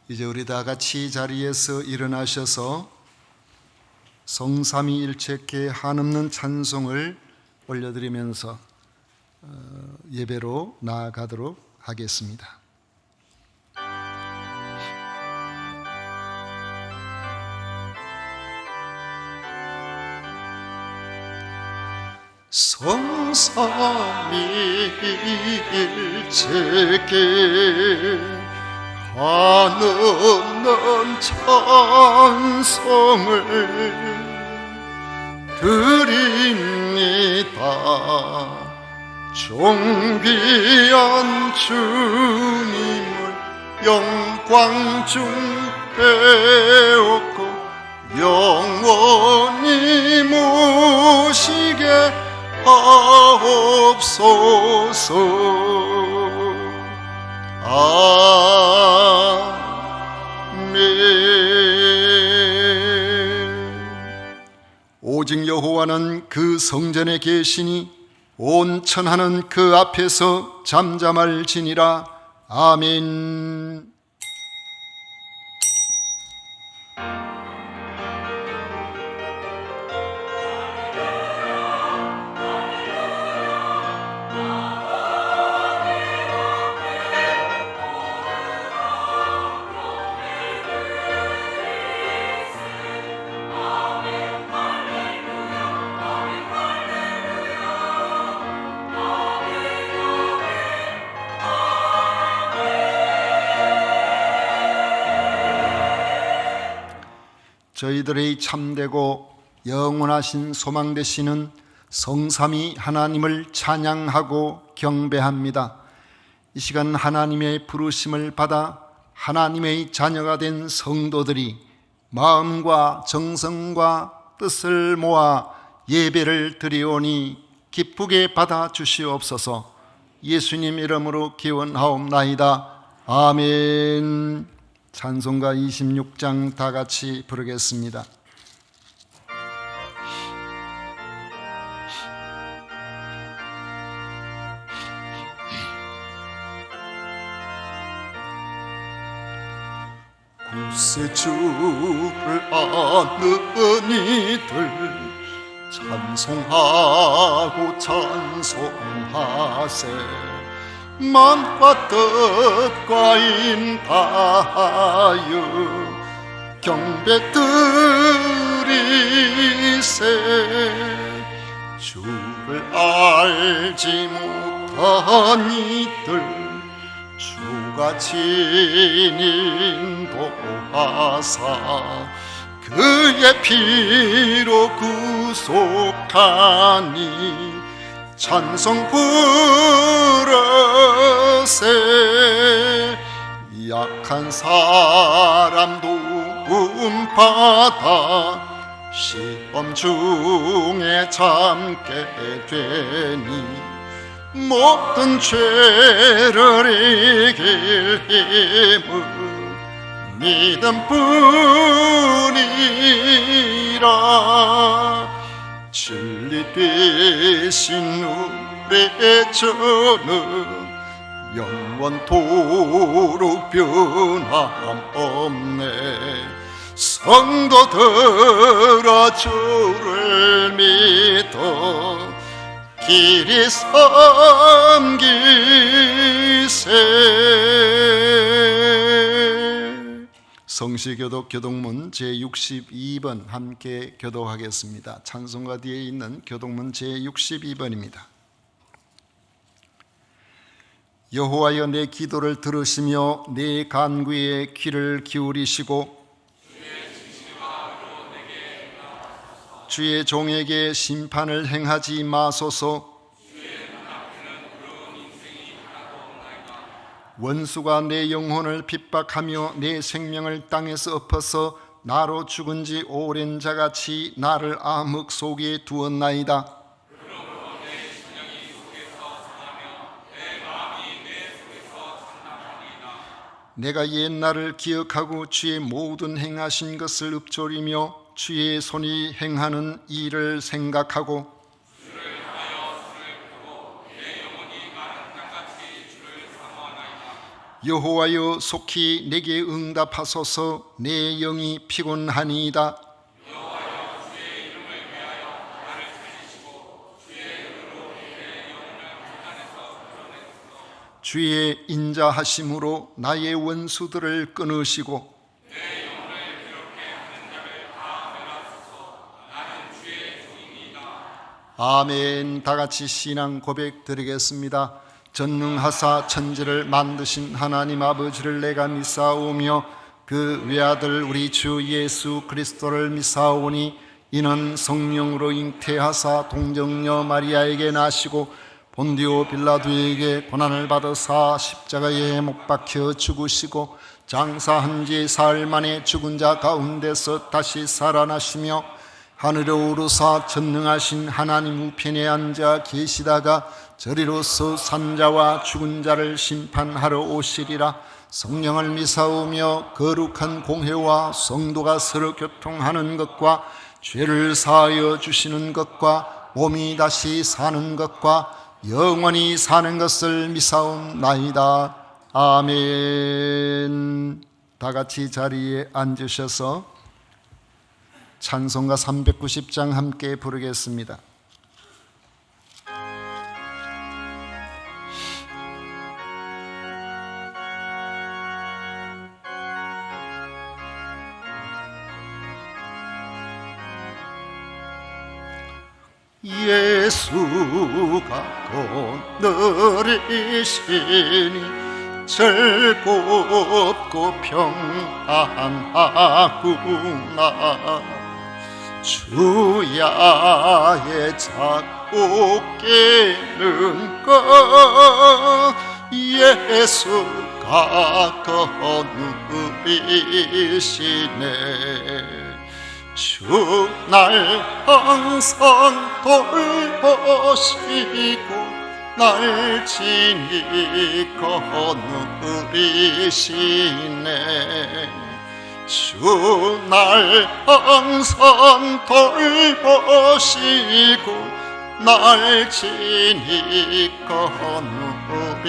이제 우리 다 같이 자리에서 일어나셔서 성삼위일체께 한없는 찬송을 올려드리면서 예배로 나아가도록 하겠습니다. 성삼위일체께 한없는 찬송을 드립니다. 존귀한 주님을 영광 중 배웠고 영원히 모시게 하옵소서. 아멘. 오직 여호와는 그 성전에 계시니 온 천하는 그 앞에서 잠잠할지니라. 아멘. 저희들의 참되고 영원하신 소망 되시는 성삼위 하나님을 찬양하고 경배합니다. 이 시간 하나님의 부르심을 받아 하나님의 자녀가 된 성도들이 마음과 정성과 뜻을 모아 예배를 드리오니 기쁘게 받아 주시옵소서. 예수님 이름으로 기원하옵나이다. 아멘. 찬송가 26장 다 같이 부르겠습니다. 구세주를 아는 이들 찬송하고 찬송하세. 마음과 뜻과 인하여 경배 드리세. 주를 알지 못한 이들 주가 친인 인도하사 그의 피로 구속하니 찬송 부르세. 약한 사람 도움받아 시험 중에 참게 되니 모든 죄를 이길 힘은 믿음뿐이라. 진리 되신 우리의 주는 영원토록 변함없네. 성도들아 주를 믿어 길이 섬기세. 성시교독 교독문 제62번 함께 교독하겠습니다. 찬송가 뒤에 있는 교독문 제62번입니다. 여호와여 내 기도를 들으시며 내 간구에 귀를 기울이시고 주의 종에게 심판을 행하지 마소서. 원수가 내 영혼을 핍박하며 내 생명을 땅에서 엎어서 나로 죽은 지 오랜 자같이 나를 암흑 속에 두었나이다. 내가 옛날을 기억하고 주의 모든 행하신 것을 읊조리며 주의 손이 행하는 일을 생각하고 여호와여 속히 내게 응답하소서. 내 영이 피곤하니이다. 주의 인자하심으로 나의 원수들을 끊으시고 아멘. 다같이 신앙 고백 드리겠습니다. 전능하사 천지를 만드신 하나님 아버지를 내가 믿사오며 그 외아들 우리 주 예수 그리스도를 믿사오니 이는 성령으로 잉태하사 동정녀 마리아에게 나시고 본디오 빌라도에게 고난을 받으사 십자가에 못 박혀 죽으시고 장사한 지 사흘 만에 죽은 자 가운데서 다시 살아나시며 하늘에 오르사 전능하신 하나님 우편에 앉아 계시다가 저리로서 산자와 죽은 자를 심판하러 오시리라. 성령을 믿사오며 거룩한 공회와 성도가 서로 교통하는 것과 죄를 사하여 주시는 것과 몸이 다시 사는 것과 영원히 사는 것을 믿사옵나이다. 아멘. 다같이 자리에 앉으셔서 찬송가 390장 함께 부르겠습니다. 예수가 거느리시니 즐겁고 평안하구나. 주야의 작고 깨는 것 예수가 거느리시네. 주 날 항상 돌보시고 날 친히 거느리시네. 주 날 항상 돌보시고 날 친히 거느리시네.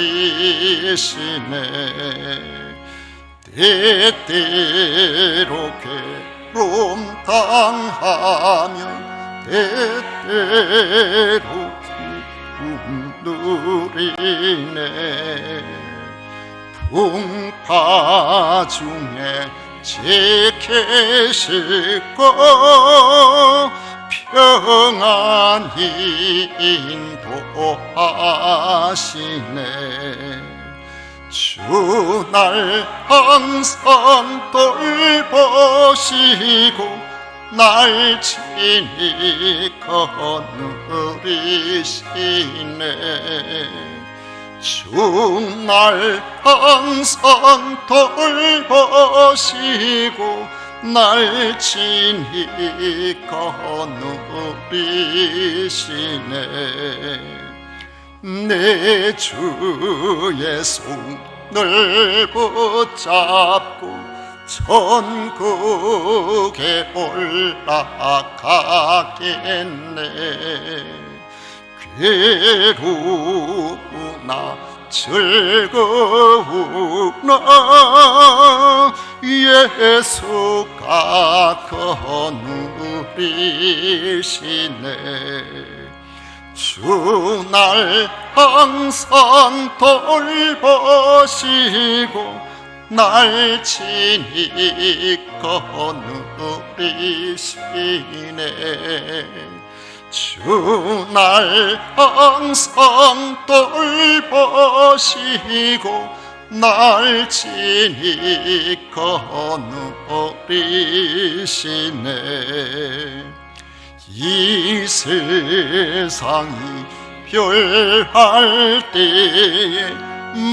때때로 괴로움 당하며 때때로 기쁨 누리네. 풍파 중에 지키시고 평안히 인도하시네. 주 날 항상 돌보시고 날 친히 거느리시네. 주 날 항상 돌보시고 날 친히 거느리시네. 내 주의 손을 붙잡고 천국에 올라가겠네. 괴로우나 즐거우나 예수가 거느리시네. 주 날 항상 돌보시고 날 친히 거느리시네. 주 날 항상 돌보시고 날 친히 거느리시네. 이 세상이 별할 때에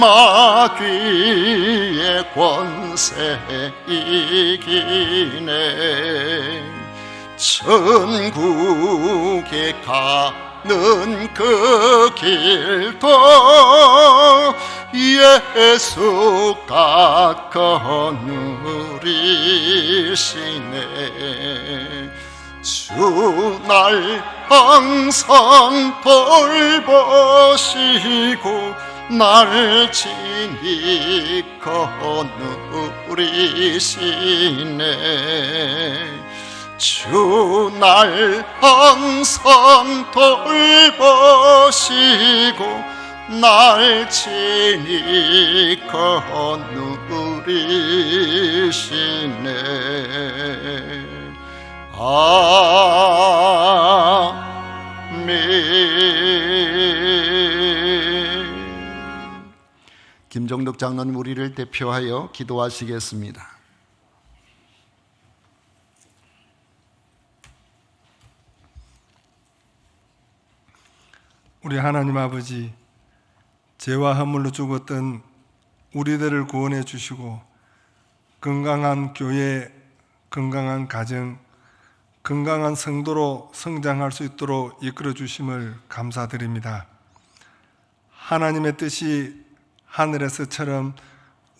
마귀의 권세 이기네. 천국에 가는 그 길도 예수가 거느리시네. 주 날 항상 돌보시고 날 친히 거느리시네. 주 날 항상 돌보시고 날 친히 거느리시네. 아멘. 김정덕 장로님 우리를 대표하여 기도하시겠습니다. 우리 하나님 아버지, 죄와 허물로 죽었던 우리들을 구원해 주시고 건강한 교회, 건강한 가정, 건강한 성도로 성장할 수 있도록 이끌어 주심을 감사드립니다. 하나님의 뜻이 하늘에서처럼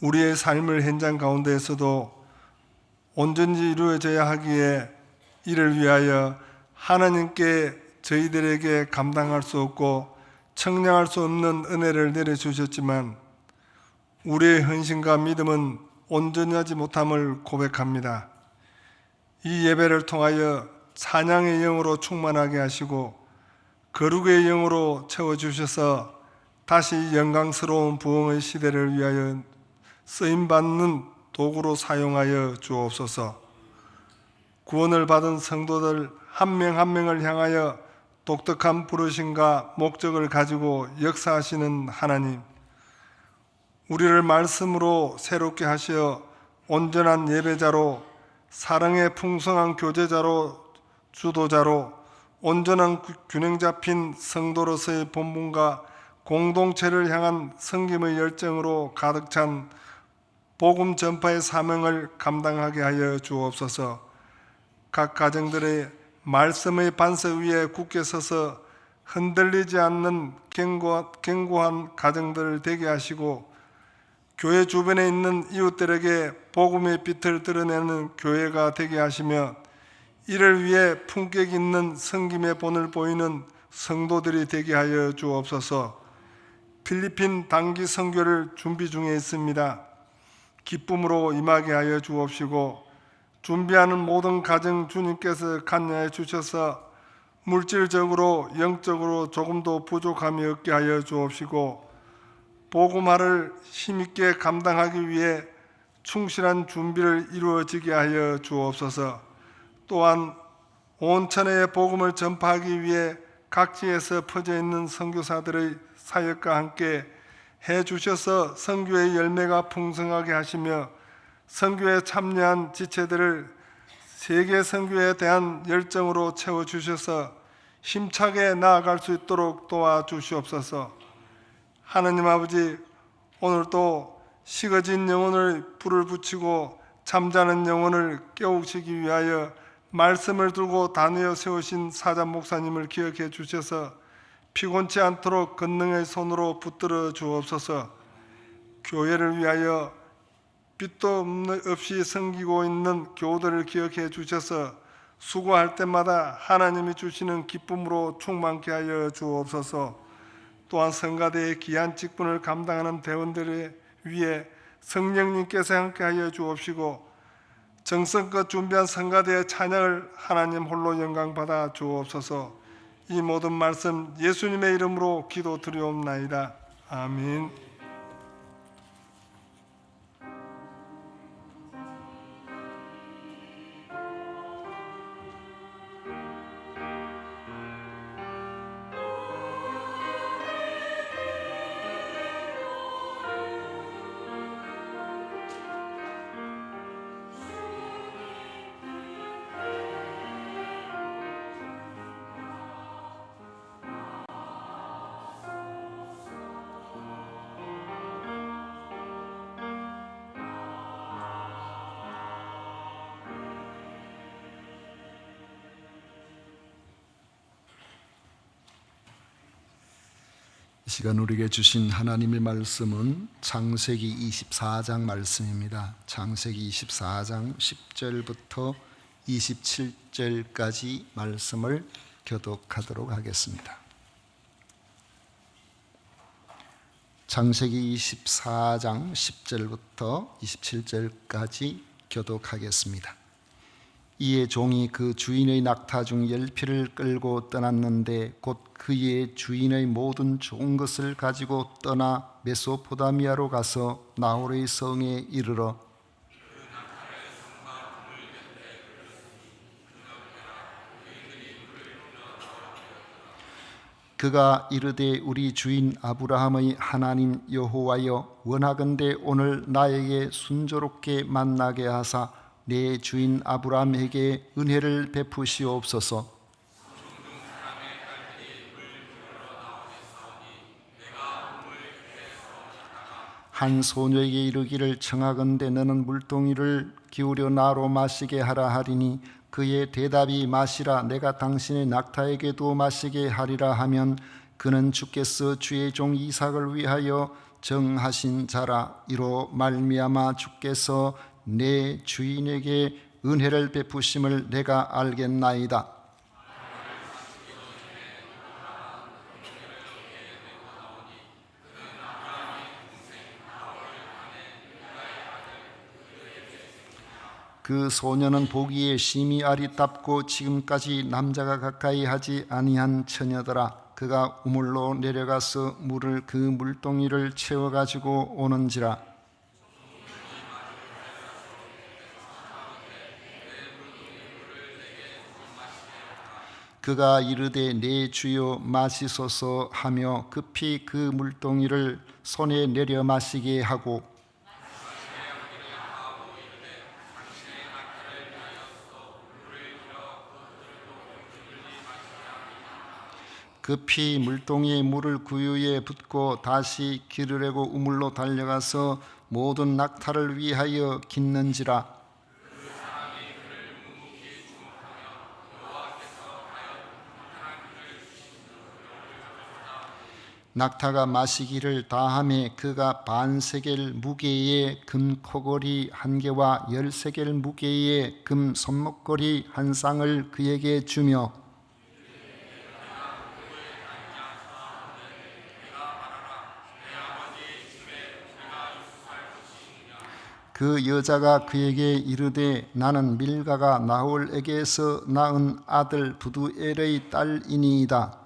우리의 삶을 현장 가운데에서도 온전히 이루어져야 하기에 이를 위하여 하나님께 저희들에게 감당할 수 없고 청량할 수 없는 은혜를 내려주셨지만 우리의 헌신과 믿음은 온전히 하지 못함을 고백합니다. 이 예배를 통하여 찬양의 영으로 충만하게 하시고 거룩의 영으로 채워주셔서 다시 영광스러운 부흥의 시대를 위하여 쓰임받는 도구로 사용하여 주옵소서. 구원을 받은 성도들 한 명 한 명을 향하여 독특한 부르심과 목적을 가지고 역사하시는 하나님, 우리를 말씀으로 새롭게 하시어 온전한 예배자로, 사랑의 풍성한 교제자로, 주도자로, 온전한 균형 잡힌 성도로서의 본분과 공동체를 향한 섬김의 열정으로 가득 찬 복음 전파의 사명을 감당하게 하여 주옵소서. 각 가정들의 말씀의 반석 위에 굳게 서서 흔들리지 않는 견고한 가정들을 되게 하시고 교회 주변에 있는 이웃들에게 복음의 빛을 드러내는 교회가 되게 하시며 이를 위해 품격 있는 섬김의 본을 보이는 성도들이 되게 하여 주옵소서. 필리핀 단기 선교를 준비 중에 있습니다. 기쁨으로 임하게 하여 주옵시고 준비하는 모든 가정 주님께서 관여해 주셔서 물질적으로 영적으로 조금도 부족함이 없게 하여 주옵시고 복음화를 힘있게 감당하기 위해 충실한 준비를 이루어지게 하여 주옵소서. 또한 온 천하에 복음을 전파하기 위해 각지에서 퍼져 있는 선교사들의 사역과 함께 해 주셔서 선교의 열매가 풍성하게 하시며 선교에 참여한 지체들을 세계 선교에 대한 열정으로 채워주셔서 힘차게 나아갈 수 있도록 도와주시옵소서. 하나님 아버지, 오늘도 식어진 영혼을 불을 붙이고 잠자는 영혼을 깨우시기 위하여 말씀을 들고 다니어 세우신 사자 목사님을 기억해 주셔서 피곤치 않도록 권능의 손으로 붙들어 주옵소서. 교회를 위하여 빛도 없이 섬기고 있는 교우들을 기억해 주셔서 수고할 때마다 하나님이 주시는 기쁨으로 충만케 하여 주옵소서. 또한 성가대의 귀한 직분을 감당하는 대원들을 위해 성령님께서 함께 하여 주옵시고 정성껏 준비한 성가대의 찬양을 하나님 홀로 영광 받아 주옵소서. 이 모든 말씀 예수님의 이름으로 기도드리옵나이다. 아멘. 이 시간 우리에게 주신 하나님의 말씀은 창세기 24장 말씀입니다. 창세기 24장 10절부터 27절까지 말씀을 교독하도록 하겠습니다. 창세기 24장 10절부터 27절까지 교독하겠습니다. 이에 종이 그 주인의 낙타 중 10피를 끌고 떠났는데 곧 그의 주인의 모든 좋은 것을 가지고 떠나 메소포다미아로 가서 나홀의 성에 이르러 그가 이르되 우리 주인 아브라함의 하나님 여호와여, 원하건대 오늘 나에게 순조롭게 만나게 하사 내 주인 아브라함에게 은혜를 베푸시옵소서. 한 소녀에게 이르기를 청하건대 너는 물동이를 기울여 나로 마시게 하라 하리니 그의 대답이 마시라 내가 당신의 낙타에게도 마시게 하리라 하면 그는 주께서 주의 종 이삭을 위하여 정하신 자라. 이로 말미암아 주께서 내 주인에게 은혜를 베푸심을 내가 알겠나이다. 그 소녀는 보기에 심히 아리답고 지금까지 남자가 가까이 하지 아니한 처녀더라. 그가 우물로 내려가서 물을 그 물동이를 채워 가지고 오는지라. 그가 이르되 내 주여 마시소서 하며 급히 그 물동이를 손에 내려 마시게 하고 급히 물동이에 물을 구유에 붓고 다시 기르려고 우물로 달려가서 모든 낙타를 위하여 깃는지라. 낙타가 마시기를 다하매 그가 반세겔 무게의 금 코걸이 1개와 10세겔 무게의 금 손목걸이 1쌍을 그에게 주며 그 여자가 그에게 이르되 나는 밀가가 나홀에게서 낳은 아들 부두엘의 딸이니이다.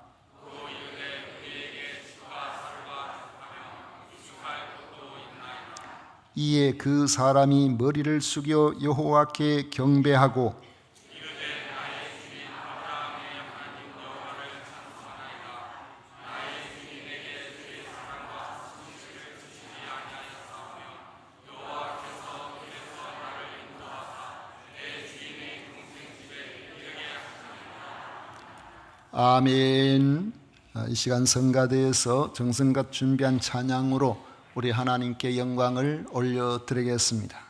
이에 그 사람이 머리를 숙여 여호와께 경배하고 아멘. 이 시간 성가대에서 정성같 준비한 찬양으로 우리 하나님께 영광을 올려드리겠습니다.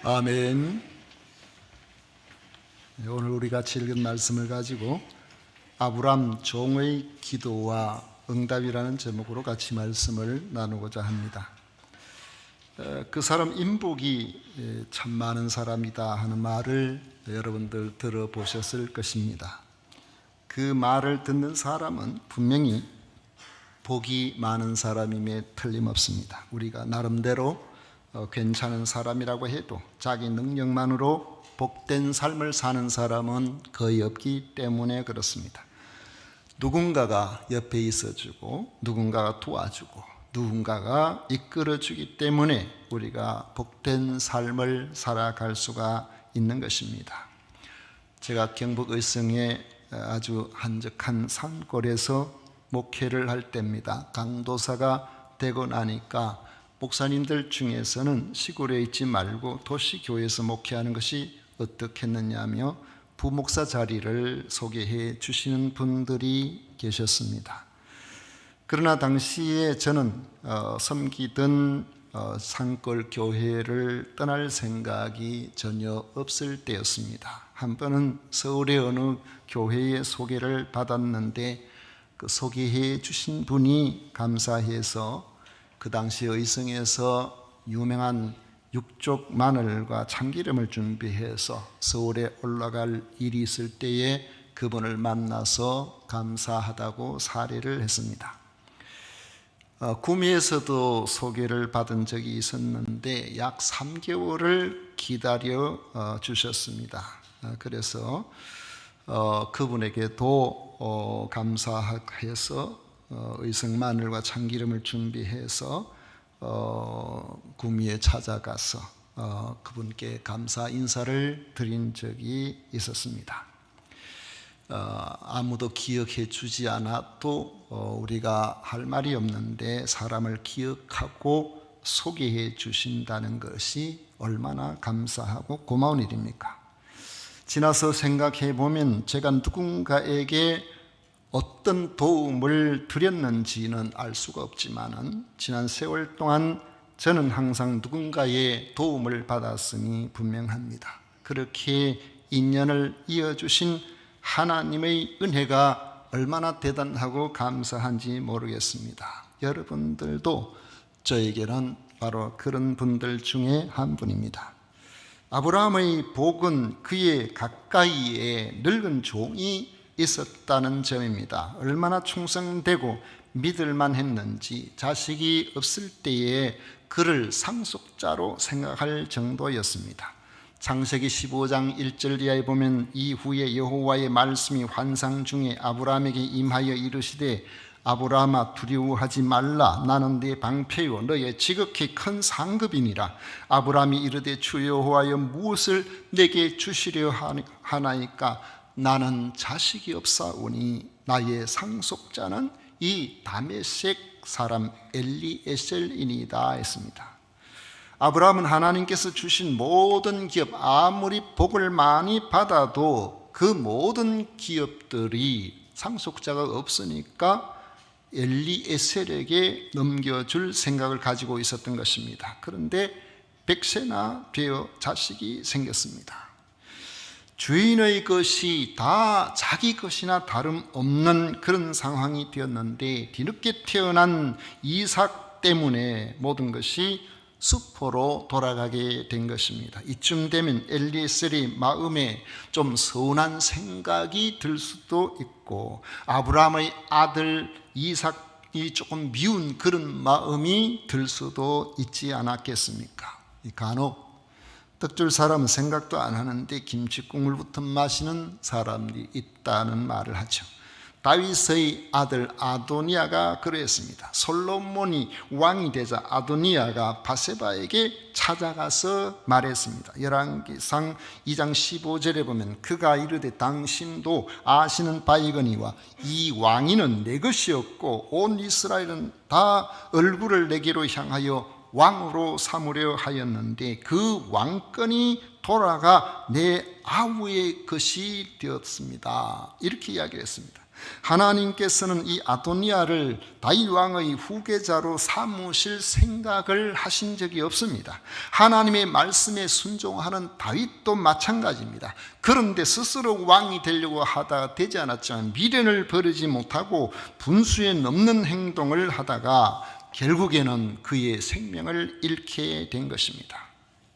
아멘. 오늘 우리가 읽은 말씀을 가지고 아브람 종의 기도와 응답이라는 제목으로 같이 말씀을 나누고자 합니다. 그 사람 인복이 참 많은 사람이다 하는 말을 여러분들 들어보셨을 것입니다. 그 말을 듣는 사람은 분명히 복이 많은 사람임에 틀림없습니다. 우리가 나름대로 괜찮은 사람이라고 해도 자기 능력만으로 복된 삶을 사는 사람은 거의 없기 때문에 그렇습니다. 누군가가 옆에 있어주고 누군가가 도와주고 누군가가 이끌어주기 때문에 우리가 복된 삶을 살아갈 수가 있는 것입니다. 제가 경북 의성의 아주 한적한 산골에서 목회를 할 때입니다. 강도사가 되고 나니까 목사님들 중에서는 시골에 있지 말고 도시교회에서 목회하는 것이 어떻겠느냐며 부목사 자리를 소개해 주시는 분들이 계셨습니다. 그러나 당시에 저는 섬기던 산골 교회를 떠날 생각이 전혀 없을 때였습니다. 한 번은 서울의 어느 교회의 소개를 받았는데 그 소개해 주신 분이 감사해서 그 당시 의성에서 유명한 육족 마늘과 참기름을 준비해서 서울에 올라갈 일이 있을 때에 그분을 만나서 감사하다고 사례를 했습니다. 구미에서도 소개를 받은 적이 있었는데 약 3개월을 기다려 주셨습니다. 그래서 그분에게도 감사해서 의성 마늘과 참기름을 준비해서 구미에 찾아가서 그분께 감사 인사를 드린 적이 있었습니다. 아무도 기억해 주지 않아도 우리가 할 말이 없는데 사람을 기억하고 소개해 주신다는 것이 얼마나 감사하고 고마운 일입니까? 지나서 생각해 보면 제가 누군가에게 어떤 도움을 드렸는지는 알 수가 없지만은 지난 세월 동안 저는 항상 누군가의 도움을 받았으니 분명합니다. 그렇게 인연을 이어주신 하나님의 은혜가 얼마나 대단하고 감사한지 모르겠습니다. 여러분들도 저에게는 바로 그런 분들 중에 한 분입니다. 아브라함의 복은 그의 가까이에 늙은 종이 있었다는 점입니다. 얼마나 충성되고 믿을만 했는지 자식이 없을 때에 그를 상속자로 생각할 정도였습니다. 창세기 15장 1절 이하에 보면 이후에 여호와의 말씀이 환상 중에 아브라함에게 임하여 이르시되 아브라함아 두려워하지 말라. 나는 네 방패요 너의 지극히 큰 상급이니라. 아브라함이 이르되 주 여호와여 무엇을 내게 주시려 하나이까. 나는 자식이 없사오니 나의 상속자는 이 다메섹 사람 엘리에셀이니이다 했습니다. 아브라함은 하나님께서 주신 모든 기업, 아무리 복을 많이 받아도 그 모든 기업들이 상속자가 없으니까 엘리에셀에게 넘겨줄 생각을 가지고 있었던 것입니다. 그런데 100세나 되어 자식이 생겼습니다. 주인의 것이 다 자기 것이나 다름없는 그런 상황이 되었는데 뒤늦게 태어난 이삭 때문에 모든 것이 수포로 돌아가게 된 것입니다. 이쯤 되면 엘리에셀이 마음에 좀 서운한 생각이 들 수도 있고 아브라함의 아들 이삭이 조금 미운 그런 마음이 들 수도 있지 않았겠습니까? 간혹 떡줄 사람은 생각도 안 하는데 김치국물부터 마시는 사람이 있다는 말을 하죠. 다윗의 아들 아도니아가 그랬습니다. 솔로몬이 왕이 되자 아도니아가 바세바에게 찾아가서 말했습니다. 열왕기상 2장 15절에 보면 그가 이르되 당신도 아시는 바이거니와 이 왕위는 내 것이었고 온 이스라엘은 다 얼굴을 내게로 향하여 왕으로 삼으려 하였는데 그 왕권이 돌아가 내 아우의 것이 되었습니다. 이렇게 이야기했습니다. 하나님께서는 이 아도니아를 다윗 왕의 후계자로 삼으실 생각을 하신 적이 없습니다. 하나님의 말씀에 순종하는 다윗도 마찬가지입니다. 그런데 스스로 왕이 되려고 하다가 되지 않았지만 미련을 버리지 못하고 분수에 넘는 행동을 하다가 결국에는 그의 생명을 잃게 된 것입니다.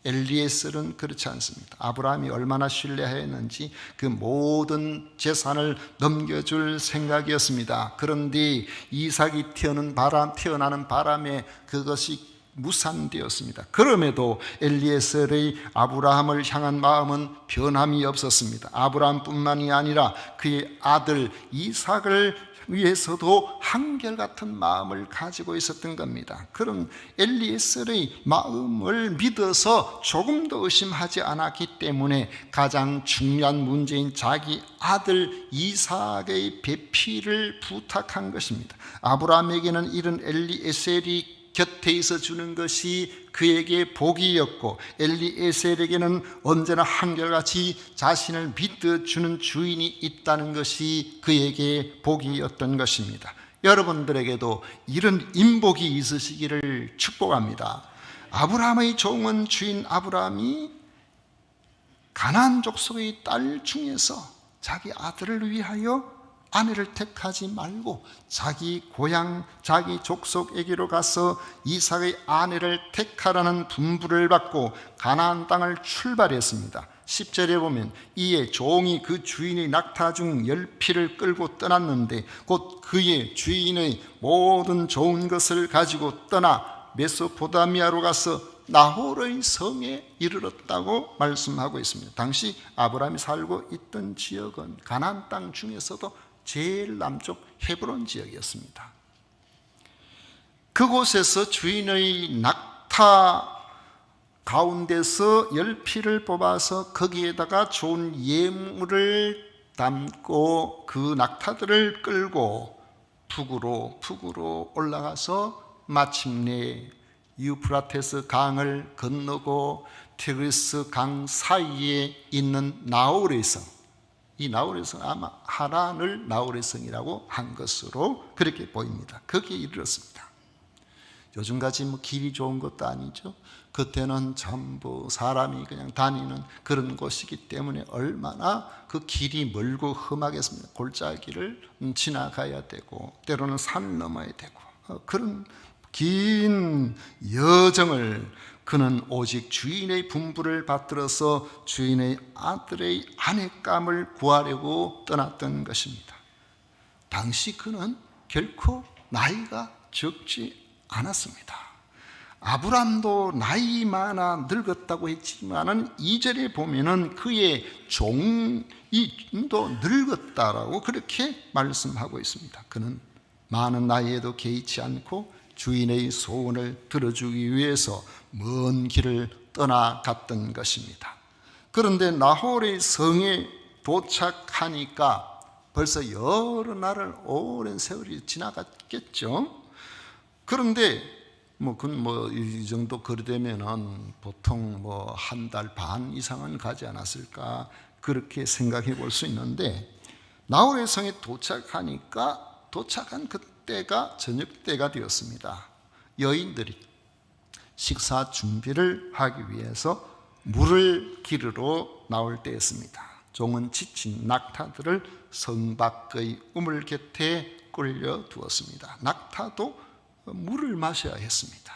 엘리에셀은 그렇지 않습니다. 아브라함이 얼마나 신뢰하였는지 그 모든 재산을 넘겨줄 생각이었습니다. 그런데 이삭이 태어나는 바람에 그것이 무산되었습니다. 그럼에도 엘리에셀의 아브라함을 향한 마음은 변함이 없었습니다. 아브라함뿐만이 아니라 그의 아들 이삭을 위해서도 한결같은 마음을 가지고 있었던 겁니다. 그런 엘리에셀의 마음을 믿어서 조금도 의심하지 않았기 때문에 가장 중요한 문제인 자기 아들 이삭의 배필을 부탁한 것입니다. 아브라함에게는 이런 엘리에셀이 곁에 있어 주는 것이 그에게 복이었고, 엘리에셀에게는 언제나 한결같이 자신을 믿어주는 주인이 있다는 것이 그에게 복이었던 것입니다. 여러분들에게도 이런 인복이 있으시기를 축복합니다. 아브라함의 종은 주인 아브라함이 가나안 족속의 딸 중에서 자기 아들을 위하여 아내를 택하지 말고 자기 고향, 자기 족속에게로 가서 이삭의 아내를 택하라는 분부를 받고 가나안 땅을 출발했습니다. 10절에 보면 이에 종이 그 주인의 낙타 중 10匹를 끌고 떠났는데 곧 그의 주인의 모든 좋은 것을 가지고 떠나 메소포타미아로 가서 나홀의 성에 이르렀다고 말씀하고 있습니다. 당시 아브라함이 살고 있던 지역은 가나안 땅 중에서도 제일 남쪽 헤브론 지역이었습니다. 그곳에서 주인의 낙타 가운데서 10匹를 뽑아서 거기에다가 좋은 예물을 담고 그 낙타들을 끌고 북으로 올라가서 마침내 유프라테스 강을 건너고 티그리스 강 사이에 있는 나홀의 성, 이 나홀의 성, 아마 하란을 나홀의 성이라고 한 것으로 그렇게 보입니다. 거기에 이르렀습니다. 요즘같이 뭐 길이 좋은 것도 아니죠. 그때는 전부 사람이 그냥 다니는 그런 곳이기 때문에 얼마나 그 길이 멀고 험하겠습니까? 골짜기를 지나가야 되고 때로는 산 넘어야 되고 그런 긴 여정을 그는 오직 주인의 분부를 받들어서 주인의 아들의 아내감을 구하려고 떠났던 것입니다. 당시 그는 결코 나이가 적지 않았습니다. 아브람도 나이 많아 늙었다고 했지만은 2절에 보면은 그의 종이도 늙었다라고 그렇게 말씀하고 있습니다. 그는 많은 나이에도 개의치 않고 주인의 소원을 들어주기 위해서 먼 길을 떠나갔던 것입니다. 그런데 나홀의 성에 도착하니까 벌써 여러 날을 오랜 세월이 지나갔겠죠. 그런데 이 정도 거리 되면은 보통 한 달 반 이상은 가지 않았을까 그렇게 생각해 볼 수 있는데 나홀의 성에 도착하니까 도착한 그때가 저녁 때가 되었습니다. 여인들이 식사 준비를 하기 위해서 물을 기르러 나올 때였습니다. 종은 지친 낙타들을 성 밖의 우물 곁에 끌려 두었습니다. 낙타도 물을 마셔야 했습니다.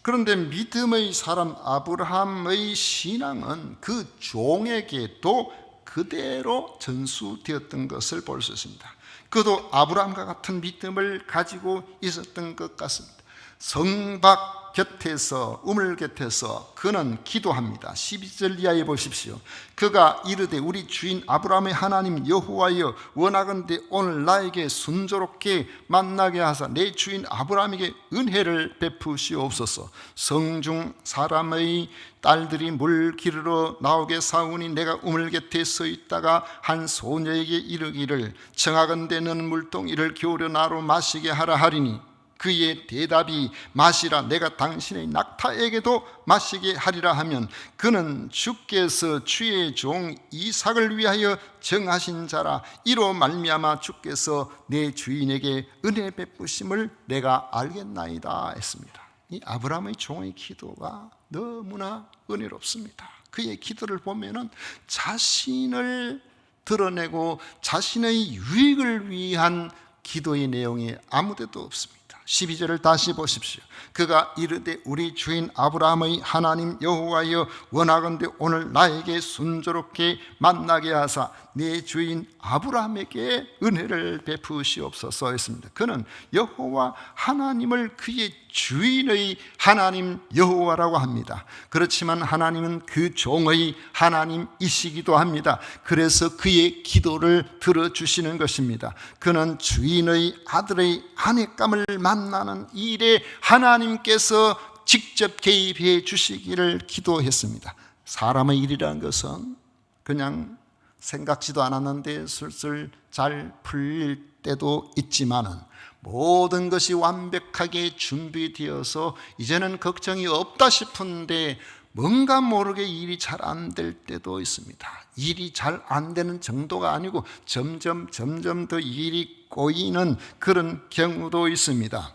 그런데 믿음의 사람 아브라함의 신앙은 그 종에게도 그대로 전수되었던 것을 볼 수 있습니다. 그도 아브라함과 같은 믿음을 가지고 있었던 것 같습니다. 성밖 곁에서 우물 곁에서 그는 기도합니다. 12절 이하에 보십시오. 그가 이르되 우리 주인 아브라함의 하나님 여호와여 원하건대 오늘 나에게 순조롭게 만나게 하사 내 주인 아브라함에게 은혜를 베푸시옵소서. 성중 사람의 딸들이 물 기르러 나오게 사오니 내가 우물 곁에 서 있다가 한 소녀에게 이르기를 청하건대 너는 물동이를 기울여 나로 마시게 하라 하리니 그의 대답이 마시라 내가 당신의 낙타에게도 마시게 하리라 하면 그는 주께서 주의 종 이삭을 위하여 정하신 자라. 이로 말미암아 주께서 내 주인에게 은혜 베푸심을 내가 알겠나이다 했습니다. 이 아브라함의 종의 기도가 너무나 은혜롭습니다. 그의 기도를 보면은 자신을 드러내고 자신의 유익을 위한 기도의 내용이 아무데도 없습니다. 12절을 다시 보십시오. 그가 이르되 우리 주인 아브라함의 하나님 여호와여 원하건대 오늘 나에게 순조롭게 만나게 하사 내 주인 아브라함에게 은혜를 베푸시옵소서 했습니다. 그는 여호와 하나님을 그의 주인의 하나님 여호와라고 합니다. 그렇지만 하나님은 그 종의 하나님이시기도 합니다. 그래서 그의 기도를 들어주시는 것입니다. 그는 주인의 아들의 아내감을 만나는 일에 하나님께서 직접 개입해 주시기를 기도했습니다. 사람의 일이라는 것은 그냥 생각지도 않았는데 슬슬 잘 풀릴 때도 있지만은 모든 것이 완벽하게 준비되어서 이제는 걱정이 없다 싶은데 뭔가 모르게 일이 잘 안 될 때도 있습니다. 일이 잘 안 되는 정도가 아니고 점점 더 일이 꼬이는 그런 경우도 있습니다.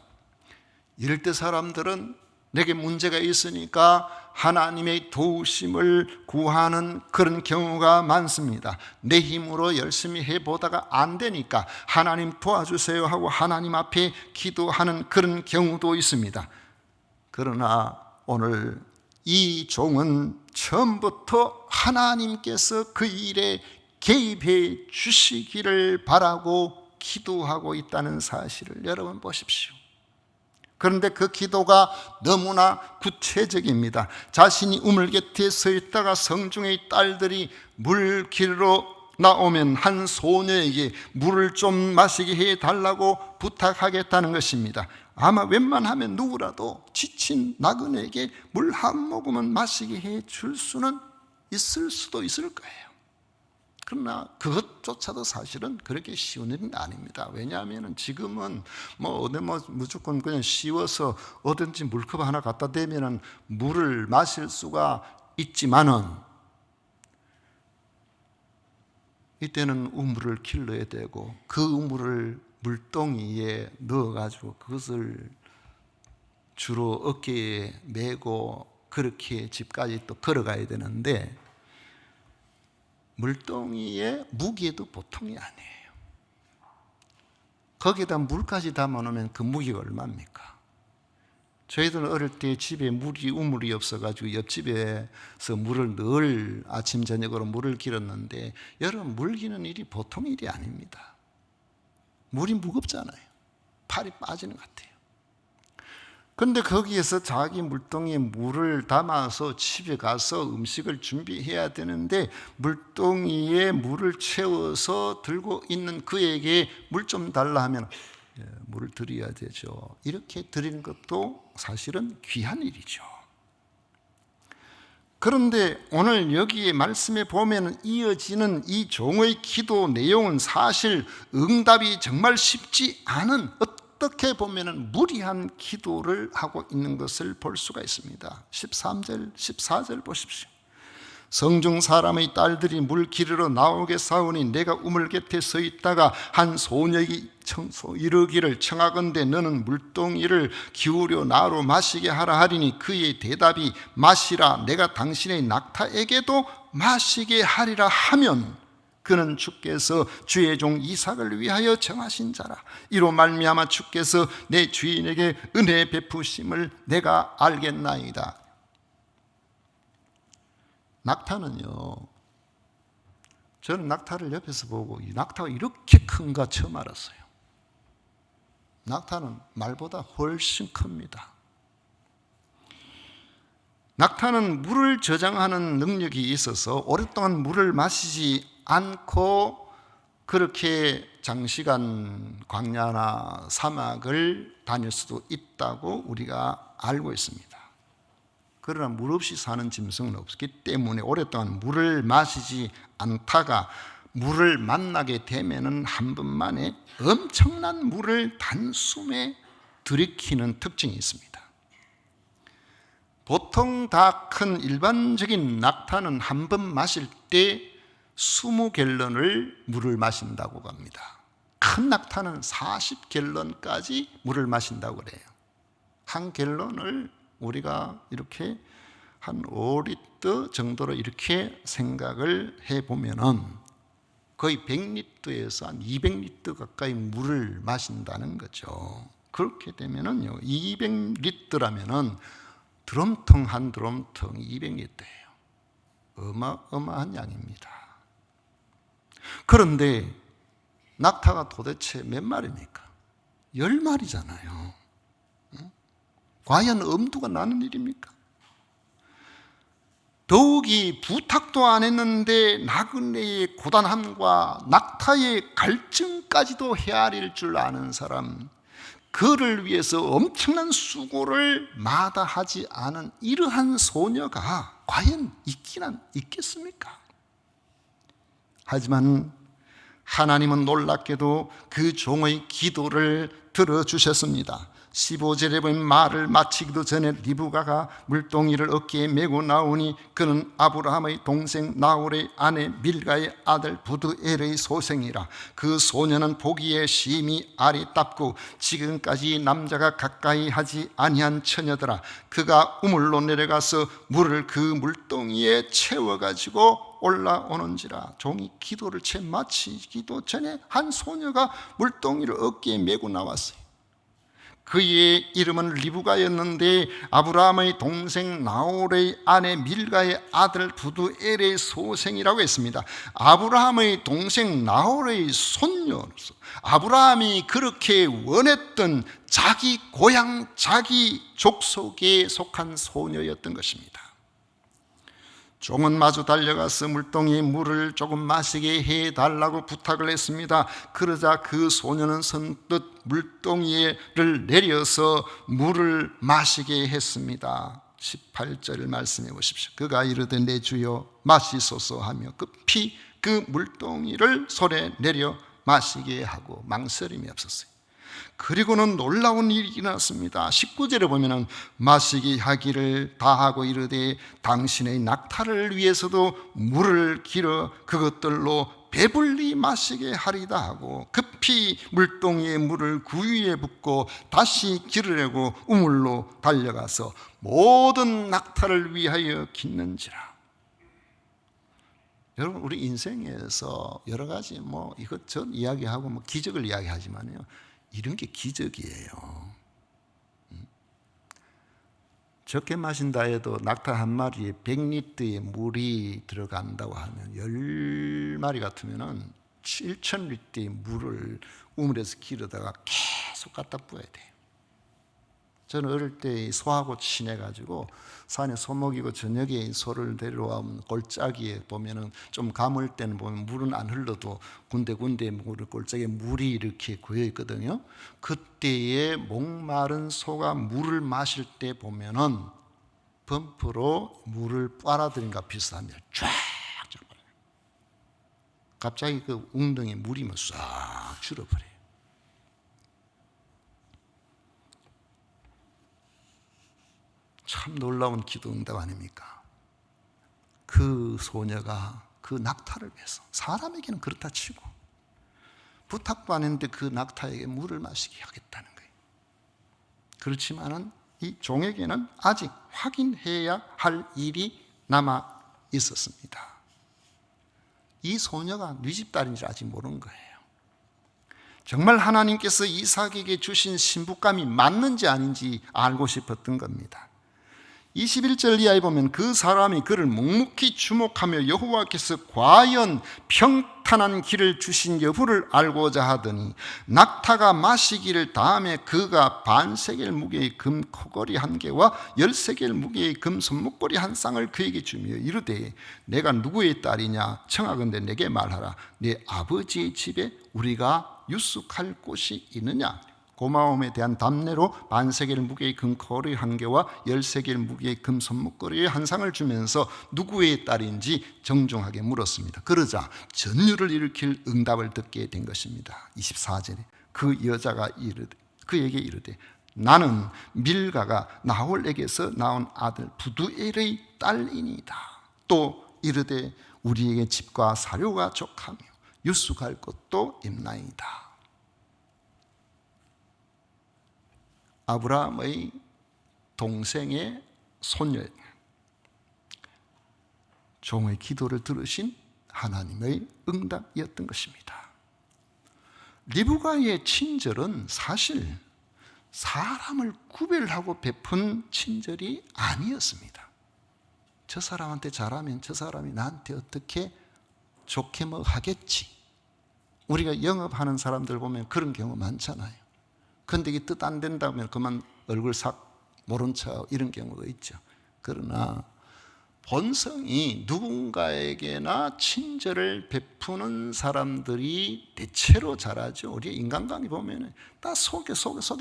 이럴 때 사람들은 내게 문제가 있으니까 하나님의 도우심을 구하는 그런 경우가 많습니다. 내 힘으로 열심히 해보다가 안 되니까 하나님 도와주세요 하고 하나님 앞에 기도하는 그런 경우도 있습니다. 그러나 오늘 이 종은 처음부터 하나님께서 그 일에 개입해 주시기를 바라고 기도하고 있다는 사실을 여러분 보십시오. 그런데 그 기도가 너무나 구체적입니다. 자신이 우물 곁에 서 있다가 성중의 딸들이 물 길러 나오면 한 소녀에게 물을 좀 마시게 해달라고 부탁하겠다는 것입니다. 아마 웬만하면 누구라도 지친 나그네에게 물 한 모금은 마시게 해줄 수는 있을 수도 있을 거예요. 그러나 그것조차도 사실은 그렇게 쉬운 일은 아닙니다. 왜냐하면 지금은 무조건 그냥 쉬워서 어딘지 물컵 하나 갖다 대면은 물을 마실 수가 있지만은 이때는 우물을 길러야 되고 그 우물을 물동이에 넣어가지고 그것을 주로 어깨에 메고 그렇게 집까지 또 걸어가야 되는데 물동이의 무게도 보통이 아니에요. 거기다 물까지 담아놓으면 그 무게가 얼마입니까? 저희들은 어릴 때 집에 우물이 없어가지고 옆집에서 물을 늘 아침 저녁으로 물을 길었는데 여러분 물 기는 일이 보통 일이 아닙니다. 물이 무겁잖아요. 팔이 빠지는 것 같아요. 그런데 거기에서 자기 물동이에 물을 담아서 집에 가서 음식을 준비해야 되는데 물동이에 물을 채워서 들고 있는 그에게 물 좀 달라 하면 물을 드려야 되죠. 이렇게 드리는 것도 사실은 귀한 일이죠. 그런데 오늘 여기에 말씀에 보면 이어지는 이 종의 기도 내용은 사실 응답이 정말 쉽지 않은 어떻게 보면 무리한 기도를 하고 있는 것을 볼 수가 있습니다. 13절, 14절 보십시오. 성중 사람의 딸들이 물 기르러 나오게 싸우니 내가 우물 곁에 서 있다가 한 소녀에게 이르기를 청하건대 너는 물동이를 기울여 나로 마시게 하라 하리니 그의 대답이 마시라 내가 당신의 낙타에게도 마시게 하리라 하면 그는 주께서 주의 종 이삭을 위하여 정하신 자라. 이로 말미암아 주께서 내 주인에게 은혜 베푸심을 내가 알겠나이다. 낙타는요, 저는 낙타를 옆에서 보고 이 낙타가 이렇게 큰가 처음 알았어요. 낙타는 말보다 훨씬 큽니다. 낙타는 물을 저장하는 능력이 있어서 오랫동안 물을 마시지 않고 그렇게 장시간 광야나 사막을 다닐 수도 있다고 우리가 알고 있습니다. 그러나 물 없이 사는 짐승은 없기 때문에 오랫동안 물을 마시지 않다가 물을 만나게 되면은 한 번만에 엄청난 물을 단숨에 들이키는 특징이 있습니다. 보통 다 큰 일반적인 낙타는 한 번 마실 때 20갤런을 물을 마신다고 합니다. 큰 낙타는 40갤런까지 물을 마신다고 그래요. 한 갤런을 우리가 이렇게 한 5리터 정도로 이렇게 생각을 해보면은 거의 100리터에서 한 200리터 가까이 물을 마신다는 거죠. 그렇게 되면은요, 200리터라면은 드럼통 한 드럼통 200리터예요. 어마어마한 양입니다. 그런데 낙타가 도대체 몇 마리입니까? 10마리잖아요. 과연 엄두가 나는 일입니까? 더욱이 부탁도 안 했는데 나그네의 고단함과 낙타의 갈증까지도 헤아릴 줄 아는 사람, 그를 위해서 엄청난 수고를 마다하지 않은 이러한 소녀가 과연 있겠습니까? 하지만 하나님은 놀랍게도 그 종의 기도를 들어주셨습니다. 15절에 보면 말을 마치기도 전에 리브가가 물동이를 어깨에 메고 나오니 그는 아브라함의 동생 나홀의 아내 밀가의 아들 부드엘의 소생이라. 그 소녀는 보기에 심히 아리답고 지금까지 남자가 가까이 하지 아니한 처녀더라. 그가 우물로 내려가서 물을 그 물동이에 채워가지고 올라오는지라. 종이 기도를 채 마치기도 전에 한 소녀가 물동이를 어깨에 메고 나왔어요. 그의 이름은 리브가였는데 아브라함의 동생 나홀의 아내 밀가의 아들 부두엘의 소생이라고 했습니다. 아브라함의 동생 나홀의 손녀로서 아브라함이 그렇게 원했던 자기 고향, 자기 족속에 속한 소녀였던 것입니다. 종은 마주 달려가서 물동이에 물을 조금 마시게 해달라고 부탁을 했습니다. 그러자 그 소녀는 선뜻 물동이를 내려서 물을 마시게 했습니다. 18절을 말씀해 보십시오. 그가 이르되 내 주여 마시소서 하며 급히 그 물동이를 손에 내려 마시게 하고 망설임이 없었어요. 그리고는 놀라운 일이 일어났습니다. 19절에 보면은 마시게 하기를 다하고 이르되 당신의 낙타를 위해서도 물을 길어 그것들로 배불리 마시게 하리다 하고 급히 물동이에 물을 구유에 붓고 다시 기르려고 우물로 달려가서 모든 낙타를 위하여 깃는지라. 여러분, 우리 인생에서 여러 가지 이것저것 이야기하고 기적을 이야기하지만요, 이런 게 기적이에요. 적게 마신다 해도 낙타 한 마리에 100리터의 물이 들어간다고 하면 10마리 같으면 7,000리터의 물을 우물에서 기르다가 계속 갖다 부어야 돼요. 저는 어릴 때 소하고 친해가지고 산에 소 먹이고 저녁에 소를 데려오면 골짜기에 보면은 좀 가물 때는 보면 물은 안 흘러도 군데군데 골짜기에 물이 이렇게 고여 있거든요. 그때에 목마른 소가 물을 마실 때 보면은 범프로 물을 빨아들인가 비슷합니다. 쫙쫙 갑자기 그 웅덩이에 물이 싹 줄어버려요. 참 놀라운 기도 응답 아닙니까? 그 소녀가 그 낙타를 위해서, 사람에게는 그렇다 치고 부탁도 안 했는데 그 낙타에게 물을 마시게 하겠다는 거예요. 그렇지만은 이 종에게는 아직 확인해야 할 일이 남아 있었습니다. 이 소녀가 네 집 딸인지 아직 모르는 거예요. 정말 하나님께서 이삭에게 주신 신부감이 맞는지 아닌지 알고 싶었던 겁니다. 21절 이하에 보면 그 사람이 그를 묵묵히 주목하며 여호와께서 과연 평탄한 길을 주신 여부를 알고자 하더니 낙타가 마시기를 다음에 그가 반세겔 무게의 금 코걸이 한 개와 10세겔 무게의 금 손목걸이 한 쌍을 그에게 주며 이르되 내가 누구의 딸이냐 청하건대 내게 말하라. 내 아버지의 집에 우리가 유숙할 곳이 있느냐. 고마움에 대한 답례로 반세겔 무게의 금코걸이 한 개와 10세겔 무게의 금 손목걸이 한 상을 주면서 누구의 딸인지 정중하게 물었습니다. 그러자 전율을 일으킬 응답을 듣게 된 것입니다. 24절에 그 여자가 그에게 이르되 나는 밀가가 나홀에게서 나온 아들 부두엘의 딸이니이다. 또 이르되 우리에게 집과 사료가 족하며 유숙할 것도 있나이다. 아브라함의 동생의 손녀, 종의 기도를 들으신 하나님의 응답이었던 것입니다. 리브가의 친절은 사실 사람을 구별하고 베푼 친절이 아니었습니다. 저 사람한테 잘하면 저 사람이 나한테 어떻게 좋게 뭐 하겠지. 우리가 영업하는 사람들 보면 그런 경우 많잖아요. 그런데 이게 뜻 안 된다면 그만 얼굴 싹 모른 척 이런 경우도 있죠. 그러나 본성이 누군가에게나 친절을 베푸는 사람들이 대체로 잘하죠. 우리 인간관계 보면 다 속에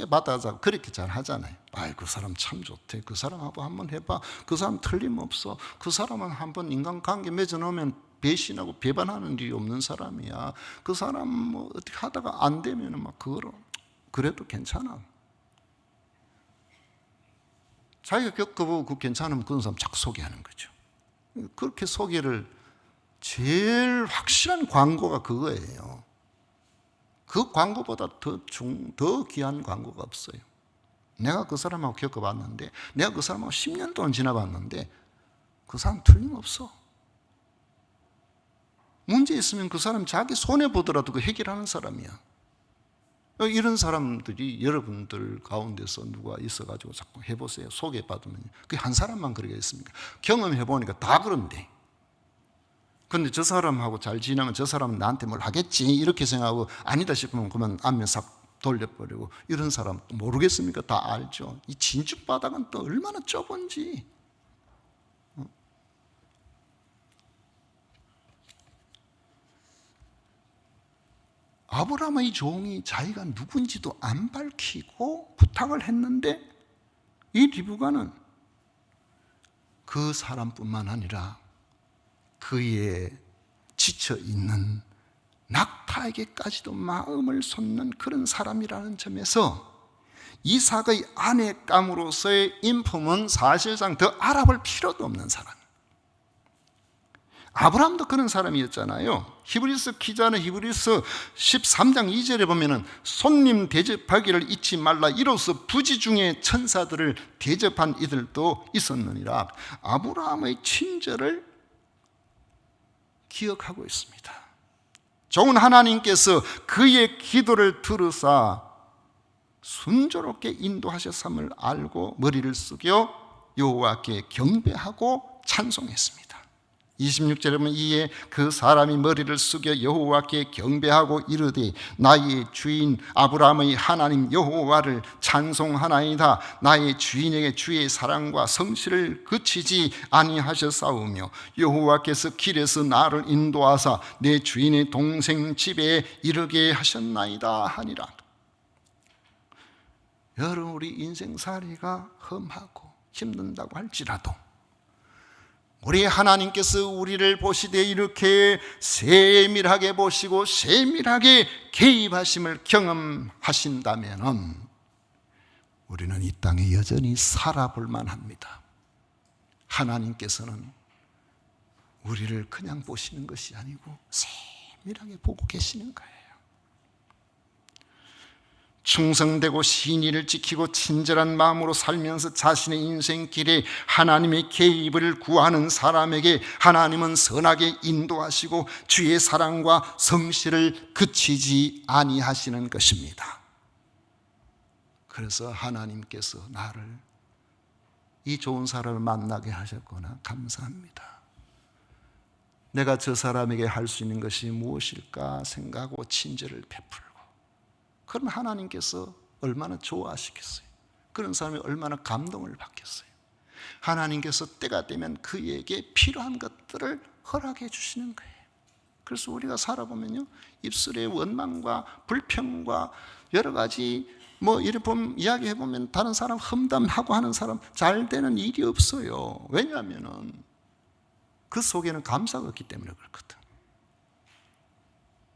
받아서 그렇게 잘 하잖아요. 아이, 그 사람 참 좋대. 그 사람하고 한번 해봐. 그 사람 틀림없어. 그 사람은 한번 인간관계 맺어놓으면 배신하고 배반하는 일이 없는 사람이야. 그 사람 뭐 어떻게 하다가 안 되면 막 그거로 그래도 괜찮아. 자기가 겪어보고 그 괜찮으면 그런 사람 자꾸 소개하는 거죠. 그렇게 소개를 제일 확실한 광고가 그거예요. 그 광고보다 더 귀한 광고가 없어요. 내가 그 사람하고 겪어봤는데, 내가 그 사람하고 10년 동안 지나봤는데 그 사람 틀림없어. 문제 있으면 그 사람 자기 손해보더라도 그 해결하는 사람이야. 이런 사람들이 여러분들 가운데서 누가 있어가지고 자꾸 해보세요. 소개받으면. 그게 한 사람만 그러겠습니까? 경험해보니까 다 그런데. 근데 저 사람하고 잘 지내면 저 사람은 나한테 뭘 하겠지 이렇게 생각하고 아니다 싶으면 그만 안면 싹 돌려버리고 이런 사람 모르겠습니까? 다 알죠. 이 진죽바닥은 또 얼마나 좁은지. 아브라함의 종이 자기가 누군지도 안 밝히고 부탁을 했는데 이 리브가는 그 사람뿐만 아니라 그의 지쳐있는 낙타에게까지도 마음을 쏟는 그런 사람이라는 점에서 이삭의 아내감으로서의 인품은 사실상 더 알아볼 필요도 없는 사람. 아브라함도 그런 사람이었잖아요. 히브리서 기자는 히브리서 13장 2절에 보면은 손님 대접하기를 잊지 말라. 이로써 부지 중에 천사들을 대접한 이들도 있었느니라. 아브라함의 친절을 기억하고 있습니다. 좋은 하나님께서 그의 기도를 들으사 순조롭게 인도하셨음을 알고 머리를 숙여 여호와께 경배하고 찬송했습니다. 26절에 보면 이에 그 사람이 머리를 숙여 여호와께 경배하고 이르되 나의 주인 아브라함의 하나님 여호와를 찬송하나이다. 나의 주인에게 주의 사랑과 성실을 그치지 아니하셨사오며 여호와께서 길에서 나를 인도하사 내 주인의 동생 집에 이르게 하셨나이다 하니라. 여러분, 우리 인생살이가 험하고 힘든다고 할지라도 우리 하나님께서 우리를 보시되 이렇게 세밀하게 보시고 세밀하게 개입하심을 경험하신다면 우리는 이 땅에 여전히 살아볼 만합니다. 하나님께서는 우리를 그냥 보시는 것이 아니고 세밀하게 보고 계시는 거예요. 충성되고 신의를 지키고 친절한 마음으로 살면서 자신의 인생길에 하나님의 개입을 구하는 사람에게 하나님은 선하게 인도하시고 주의 사랑과 성실을 그치지 아니하시는 것입니다. 그래서 하나님께서 나를 이 좋은 사람을 만나게 하셨구나, 감사합니다. 내가 저 사람에게 할 수 있는 것이 무엇일까 생각하고 친절을 베풀고, 그럼 하나님께서 얼마나 좋아하시겠어요? 그런 사람이 얼마나 감동을 받겠어요? 하나님께서 때가 되면 그에게 필요한 것들을 허락해 주시는 거예요. 그래서 우리가 살아보면요, 입술의 원망과 불평과 여러 가지 이렇게 이야기해보면 다른 사람 험담하고 하는 사람 잘 되는 일이 없어요. 왜냐하면 그 속에는 감사가 없기 때문에 그렇거든.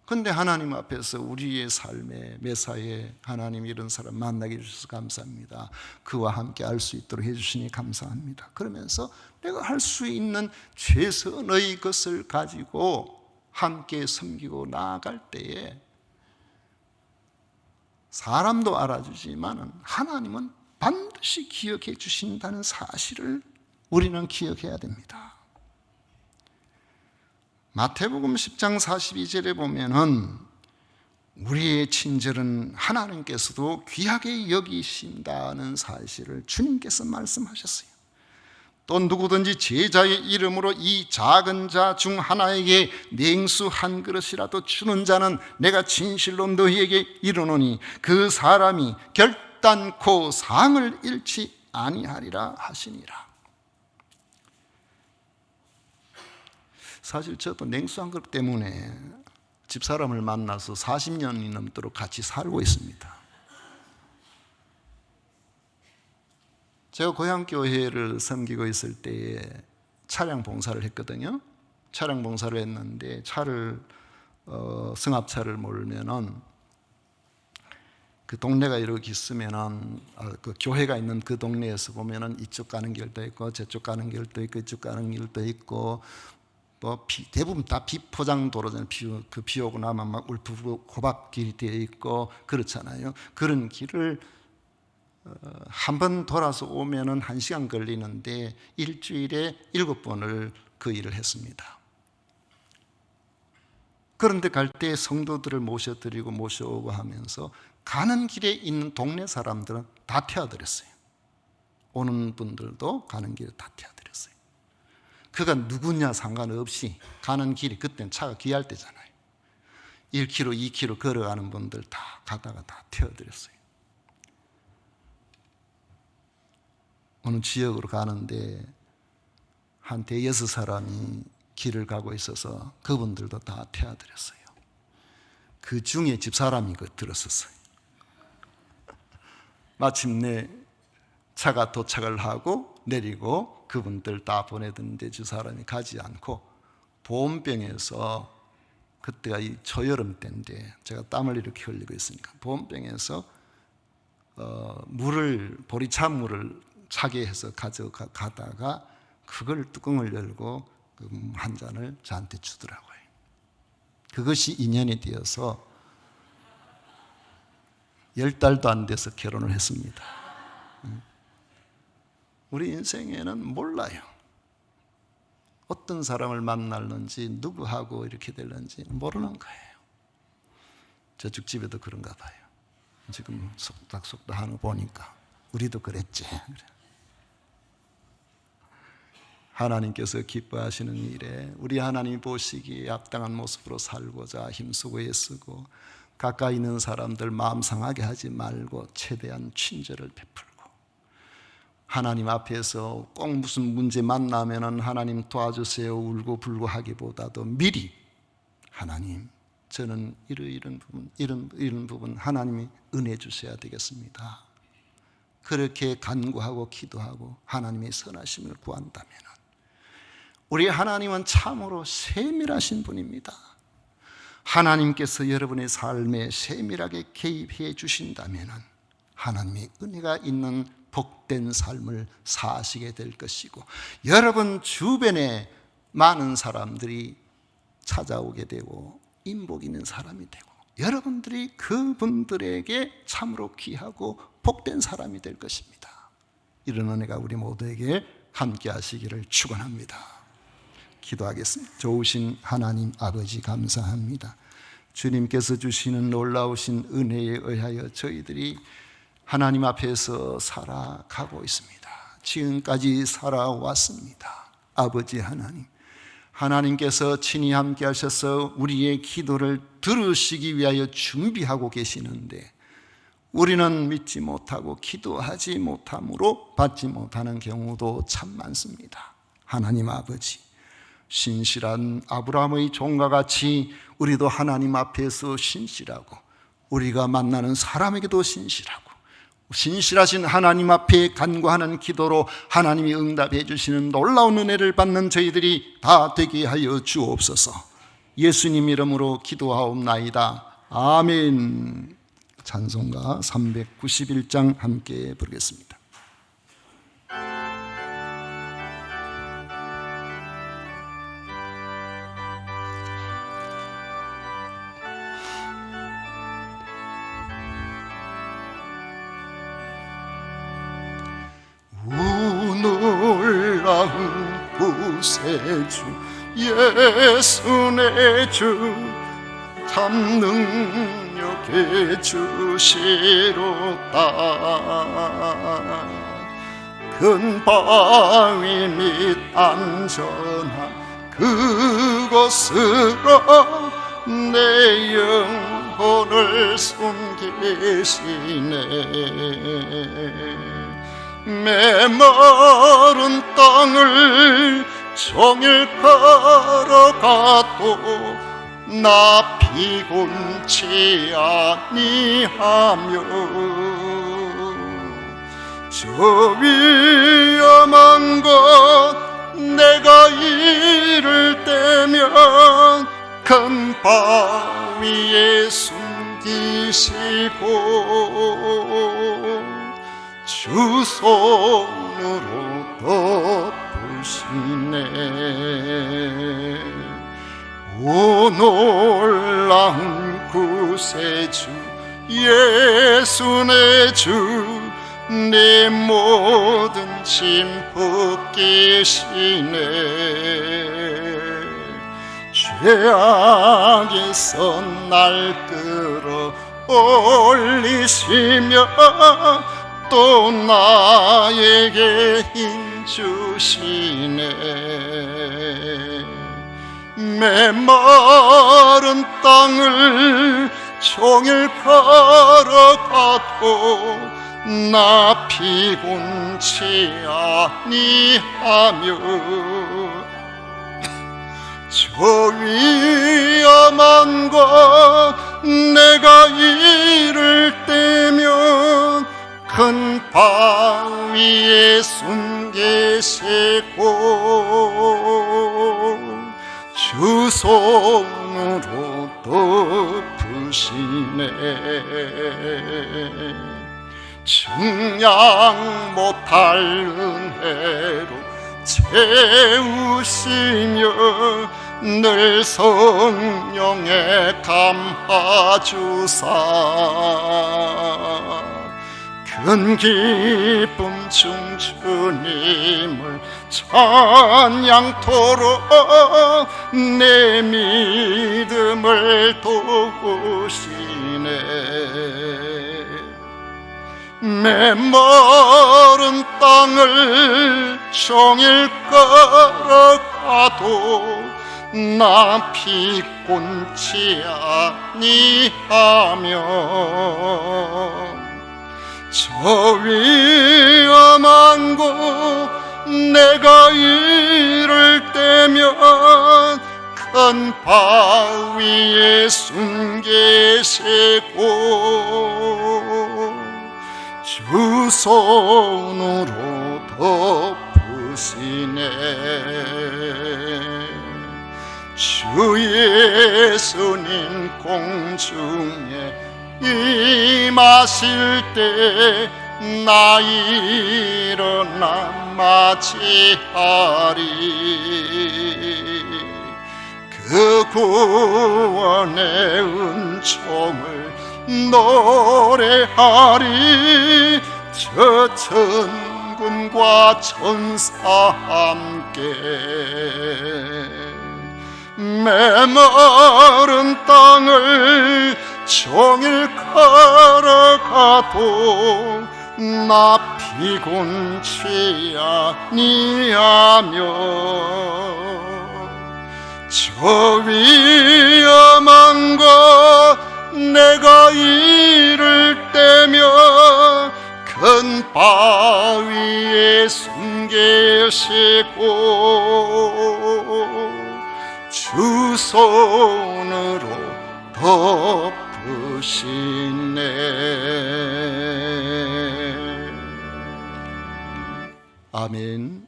근데 하나님 앞에서 우리의 삶에 매사에 하나님 이런 사람 만나게 해주셔서 감사합니다. 그와 함께 할 수 있도록 해주시니 감사합니다. 그러면서 내가 할 수 있는 최선의 것을 가지고 함께 섬기고 나아갈 때에 사람도 알아주지만 하나님은 반드시 기억해 주신다는 사실을 우리는 기억해야 됩니다. 마태복음 10장 42절에 보면은 우리의 친절은 하나님께서도 귀하게 여기신다는 사실을 주님께서 말씀하셨어요. 또 누구든지 제자의 이름으로 이 작은 자 중 하나에게 냉수 한 그릇이라도 주는 자는 내가 진실로 너희에게 이르노니 그 사람이 결단코 상을 잃지 아니하리라 하시니라. 사실 저도 냉수 한 그릇 때문에 집사람을 만나서 40년이 넘도록 같이 살고 있습니다. 제가 고향교회를 섬기고 있을 때에 차량 봉사를 했거든요. 차량 봉사를 했는데 차를 승합차를 몰면은 그 동네가 이렇게 있으면은 그 교회가 있는 그 동네에서 보면은 이쪽 가는 길도 있고 저쪽 가는 길도 있고 이쪽 가는 길도 있고 뭐 대부분 다 비포장 도로잖아요. 비 오고 나면 막 울프고 호박길이 되어 있고 그렇잖아요. 그런 길을 한 번 돌아서 오면은 1시간 걸리는데 일주일에 7번을 그 일을 했습니다. 그런데 갈 때 성도들을 모셔드리고 모셔오고 하면서 가는 길에 있는 동네 사람들은 다 태워드렸어요. 오는 분들도 가는 길에 다 태워드렸어요. 그가 누구냐 상관없이 가는 길이, 그때는 차가 귀할 때잖아요. 1km, 2km 걸어가는 분들 다 가다가 다 태워드렸어요. 어느 지역으로 가는데 한 대여섯 사람이 길을 가고 있어서 그분들도 다 태워드렸어요. 그 중에 집사람이 들었었어요. 마침내 차가 도착을 하고 내리고 그분들 다 보내던데 집사람이 가지 않고 보온병에서, 그때가 이 초여름 때인데 제가 땀을 이렇게 흘리고 있으니까 보온병에서 물을, 보리차물을 차게 해서 가져가다가 그걸 뚜껑을 열고 한 잔을 저한테 주더라고요. 그것이 인연이 되어서 10달도 안 돼서 결혼을 했습니다. 우리 인생에는 몰라요. 어떤 사람을 만날는지 누구하고 이렇게 될는지 모르는 거예요. 저쪽 집에도 그런가 봐요. 지금 속닥속닥 하는 거 보니까 우리도 그랬지. 하나님께서 기뻐하시는 일에 우리 하나님 보시기에 합당한 모습으로 살고자 힘쓰고 애쓰고 가까이 있는 사람들 마음 상하게 하지 말고 최대한 친절을 베풀고, 하나님 앞에서 꼭 무슨 문제 만나면은 하나님 도와주세요 울고 불고 하기보다도 미리 하나님 저는 이런 부분 하나님이 은혜 주셔야 되겠습니다. 그렇게 간구하고 기도하고 하나님의 선하심을 구한다면 우리 하나님은 참으로 세밀하신 분입니다. 하나님께서 여러분의 삶에 세밀하게 개입해 주신다면 하나님의 은혜가 있는 복된 삶을 사시게 될 것이고, 여러분 주변에 많은 사람들이 찾아오게 되고 인복 있는 사람이 되고 여러분들이 그분들에게 참으로 귀하고 복된 사람이 될 것입니다. 이런 은혜가 우리 모두에게 함께 하시기를 축원합니다. 기도하겠습니다. 좋으신 하나님 아버지 감사합니다. 주님께서 주시는 놀라우신 은혜에 의하여 저희들이 하나님 앞에서 살아가고 있습니다. 지금까지 살아왔습니다. 아버지 하나님, 하나님께서 친히 함께 하셔서 우리의 기도를 들으시기 위하여 준비하고 계시는데 우리는 믿지 못하고 기도하지 못함으로 받지 못하는 경우도 참 많습니다. 하나님 아버지, 신실한 아브라함의 종과 같이 우리도 하나님 앞에서 신실하고 우리가 만나는 사람에게도 신실하신 하나님 앞에 간구하는 기도로 하나님이 응답해 주시는 놀라운 은혜를 받는 저희들이 다 되게 하여 주옵소서. 예수님 이름으로 기도하옵나이다. 아멘. 찬송가 391장 함께 부르겠습니다. 놀라운 구세주 예수 내 주 참 능력의 주시로다. 큰 바위 및 안전한 그곳으로 내 영혼을 숨기시네. 메마른 땅을 종일 걸어가도 나 피곤치 아니하며 저 위험한 곳 내가 이를 때면 큰 바위에 숨기시고 주 손으로 덮으시네. 오 놀라운 구세주 예수 내 주 내 모든 짐 벗기시네. 죄악에서 날 끌어 올리시며 또 나에게 힘 주시네. 메마른 땅을 종일 걸어가도 나 피곤치 아니하며 저 위험한 곳 내가 이를 때면 큰 바위에 숨기시고 주 손으로 덮으시네. 증량 못할 은혜로 채우시며 늘 성령에 감화주사 큰 기쁨 중 주님을 찬양토록 내 믿음을 도우시네. 메마른 땅을 종일 걸어가도 나 피곤치 아니하며 저 위험한 곳 내가 이를 때면 큰 바위에 숨기시고 주 손으로 덮으시네. 주 예수님 공중에 임하실 때 나 일어나 맞이하리. 그 구원의 은총을 노래하리. 저 천군과 천사 함께 메마른 땅을 종일 걸어가도 나 피곤치 아니하며 저 위험한 곳 내가 이를 때면 큰 바위에 숨기시고 주 손으로 덮으시네. 아멘.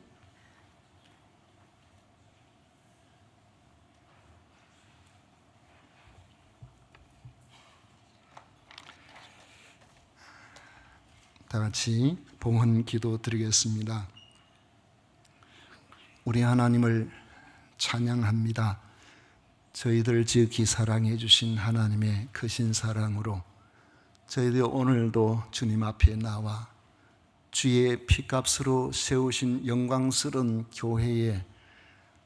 다 같이 봉헌 기도 드리겠습니다. 우리 하나님을 찬양합니다. 저희들 지극히 사랑해 주신 하나님의 크신 사랑으로 저희들 오늘도 주님 앞에 나와 주의 피값으로 세우신 영광스러운 교회에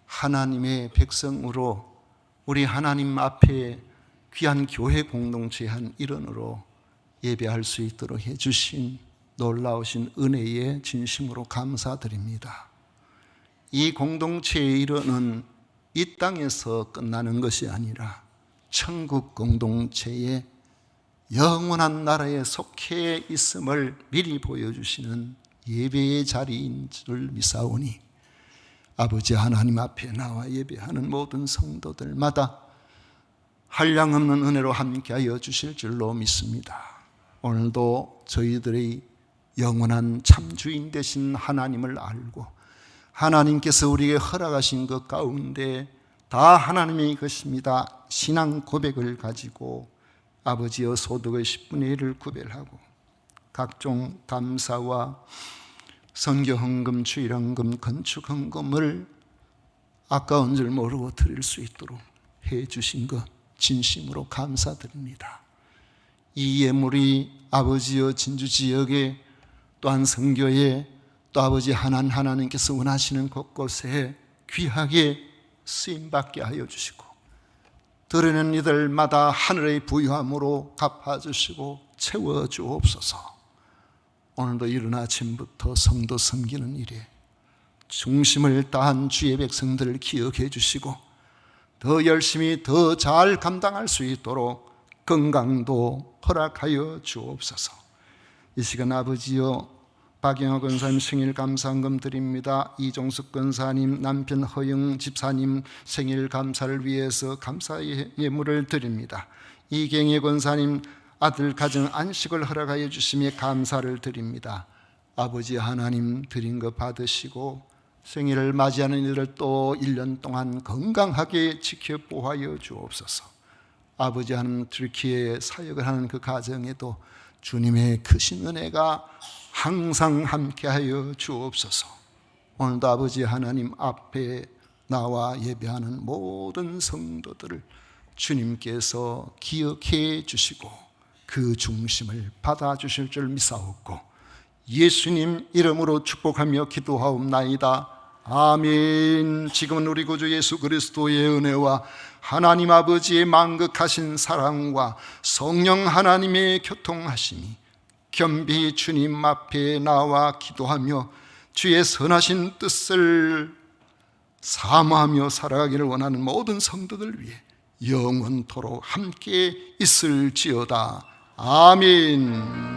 하나님의 백성으로 우리 하나님 앞에 귀한 교회 공동체의 한 일원으로 예배할 수 있도록 해주신 놀라우신 은혜에 진심으로 감사드립니다. 이 공동체의 일원은 이 땅에서 끝나는 것이 아니라 천국 공동체의 영원한 나라에 속해 있음을 미리 보여주시는 예배의 자리인 줄 믿사오니 아버지 하나님 앞에 나와 예배하는 모든 성도들마다 한량없는 은혜로 함께하여 주실 줄로 믿습니다. 오늘도 저희들의 영원한 참주인 되신 하나님을 알고 하나님께서 우리에게 허락하신 것 가운데 다 하나님의 것입니다. 신앙 고백을 가지고 아버지여 소득의 10분의 1을 구별하고 각종 감사와 선교헌금, 주일헌금, 건축헌금을 아까운 줄 모르고 드릴 수 있도록 해주신 것 진심으로 감사드립니다. 이 예물이 아버지여 진주지역에 또한 선교에 또 아버지 하나님께서 원하시는 곳곳에 귀하게 쓰임받게 하여 주시고 드리는 이들마다 하늘의 부유함으로 갚아주시고 채워주옵소서. 오늘도 이른 아침부터 성도 섬기는 일에 중심을 다한 주의 백성들을 기억해 주시고 더 열심히 더 잘 감당할 수 있도록 건강도 허락하여 주옵소서. 이 시간 아버지여 박영호 권사님 생일 감사헌금 드립니다. 이종숙 권사님 남편 허영 집사님 생일 감사를 위해서 감사의 예물을 드립니다. 이경혜 권사님 아들 가정 안식을 허락하여 주시며 감사를 드립니다. 아버지 하나님 드린 것 받으시고 생일을 맞이하는 이들을 또 1년 동안 건강하게 지켜 보호하여 주옵소서. 아버지 하나님 터키에 사역을 하는 그 가정에도 주님의 크신 은혜가 항상 함께하여 주옵소서. 오늘도 아버지 하나님 앞에 나와 예배하는 모든 성도들을 주님께서 기억해 주시고 그 중심을 받아주실 줄 믿사옵고 예수님 이름으로 축복하며 기도하옵나이다. 아멘. 지금은 우리 구주 예수 그리스도의 은혜와 하나님 아버지의 만극하신 사랑과 성령 하나님의 교통하심이 겸비 주님 앞에 나와 기도하며 주의 선하신 뜻을 사모하며 살아가기를 원하는 모든 성도들 위해 영원토록 함께 있을지어다. 아멘.